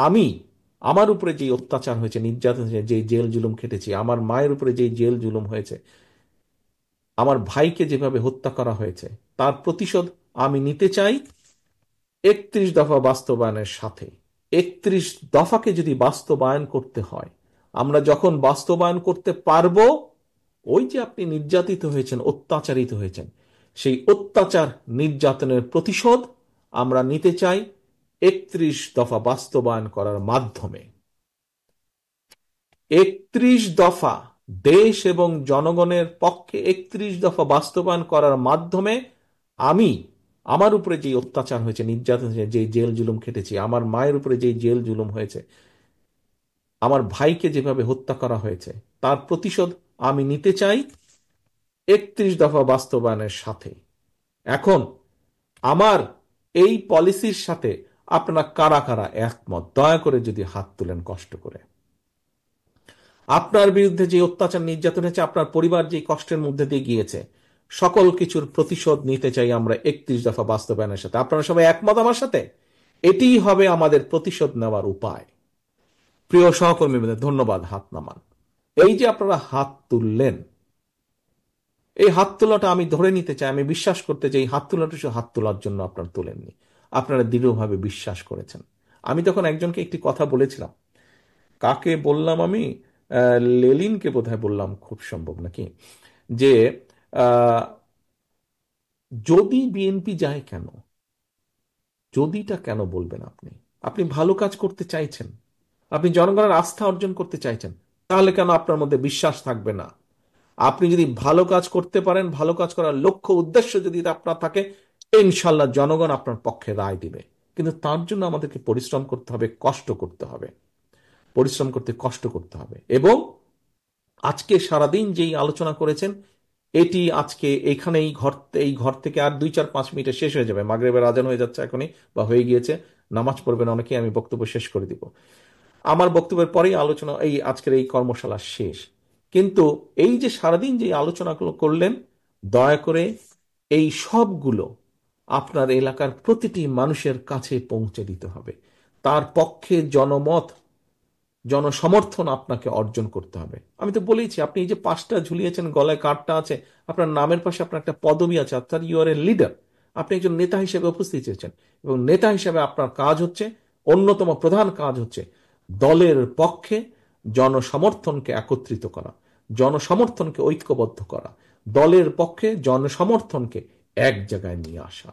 আমি আমার উপরে যে অত্যাচার হয়েছে, নির্যাতন হয়েছে, যে জেল জুলুম খেটেছি, আমার মায়ের উপরে যে জেল জুলুম হয়েছে, আমার ভাইকে যেভাবে হত্যা করা হয়েছে, তার প্রতিশোধ আমি নিতে চাই 31 দফা বাস্তবায়নের সাথে। 31 দফাকে যদি বাস্তবায়ন করতে হয়, আমরা যখন বাস্তবায়ন করতে পারবো, ওই যে আপনি নির্যাতিত হয়েছেন, অত্যাচারিত হয়েছেন, সেই অত্যাচার নির্যাতনের প্রতিশোধ আমরা নিতে চাই 31 দফা বাস্তবায়ন করার মাধ্যমে। 31 দফা দেশ এবং জনগণের পক্ষে 31 দফা বাস্তবায়ন করার মাধ্যমে আমি আমার উপরে যে অত্যাচার হয়েছে, নির্যাতন হয়েছে, যে জেল জুলুম খেটেছি, আমার মায়ের উপরে যে জেল জুলুম হয়েছে, আমার ভাইকে যেভাবে হত্যা করা হয়েছে, তার প্রতিশোধ আমি নিতে চাই 31 দফা বাস্তবায়নের সাথে। এখন আমার এই পলিসির সাথে আপনারা কারা কারা একমত, দয়া করে যদি হাত তুলেন কষ্ট করে। আপনার বিরুদ্ধে যে অত্যাচার নির্যাতন হয়েছে, আপনার পরিবার যে কষ্টের মধ্যে দিয়ে গিয়েছে, সকল কিছুর প্রতিশোধ নিতে চাই আমরা 31 দফা বাস্তবায়নের সাথে। আপনারা সবাই একমত আমার সাথে? এটিই হবে আমাদের প্রতিশোধ নেওয়ার উপায়। প্রিয় সহকর্মীদের ধন্যবাদ, হাত নামান। এই যে আপনারা হাত তুললেন, এই হাত তোলাটা আমি ধরে নিতে চাই, আমি বিশ্বাস করতে চাই হাত তোলাটা শুধু হাত তোলার জন্য আপনারা তোলেননি, আপনারা দৃঢ়ভাবে বিশ্বাস করেছেন। আমি তখন একজনকে একটি কথা বলেছিলাম, কাকে বললাম আমি, লেলিনকে বোধহয় বললাম, খুব সম্ভব নাকি, যে আহ, যদি বিএনপি যায় কেন, যদিটা কেন বলবেন আপনি? আপনি ভালো কাজ করতে চাইছেন, আপনি জনগণের আস্থা অর্জন করতে চাইছেন, তাহলে কেন আপনার মধ্যে বিশ্বাস থাকবে না? আপনি যদি ভালো কাজ করতে পারেন, ভালো কাজ করার লক্ষ্য উদ্দেশ্য যদি আপনার থাকে, ইনশাল্লাহ জনগণ আপনার পক্ষে রায় দিবে। কিন্তু তার জন্য আমাদেরকে পরিশ্রম করতে হবে, কষ্ট করতে হবে, পরিশ্রম করতে কষ্ট করতে হবে। এবং আজকে সারাদিন যেই আলোচনা করেছেন, এটি আজকে এখানে এই ঘর থেকে আর 2-4-5 মিনিটে শেষ হয়ে যাবে। মাগরিবের আজান হয়ে যাচ্ছে এখনই, বা হয়ে গিয়েছে, নামাজ পড়বেন অনেকে, আমি বক্তব্য শেষ করে দিব। আমার বক্তব্যের পরেই আলোচনা, এই আজকের এই কর্মশালা শেষ। কিন্তু এই যে সারাদিন যে আলোচনাগুলো করলেন, দয়া করে এই সবগুলো আপনার এলাকার প্রতিটি মানুষের কাছে পৌঁছে দিতে হবে। তার পক্ষে জনমত, জনসমর্থন আপনাকে অর্জন করতে হবে। আমি তো বলেইছি, আপনি এই যে পাশটা ঝুলিয়েছেন, গলায় কার্ডটা আছে, আপনার নামের পাশে আপনার একটা পদবি আছে, অর্থাৎ ইউ আর এ লিডার। আপনি একজন নেতা হিসেবে উপস্থিত হয়েছেন, এবং নেতা হিসেবে আপনার কাজ হচ্ছে, অন্যতম প্রধান কাজ হচ্ছে দলের পক্ষে জনসমর্থনকে একত্রিত করা, জনসমর্থনকে ঐক্যবদ্ধ করা, দলের পক্ষে জনসমর্থনকে এক জায়গায় নিয়ে আসা।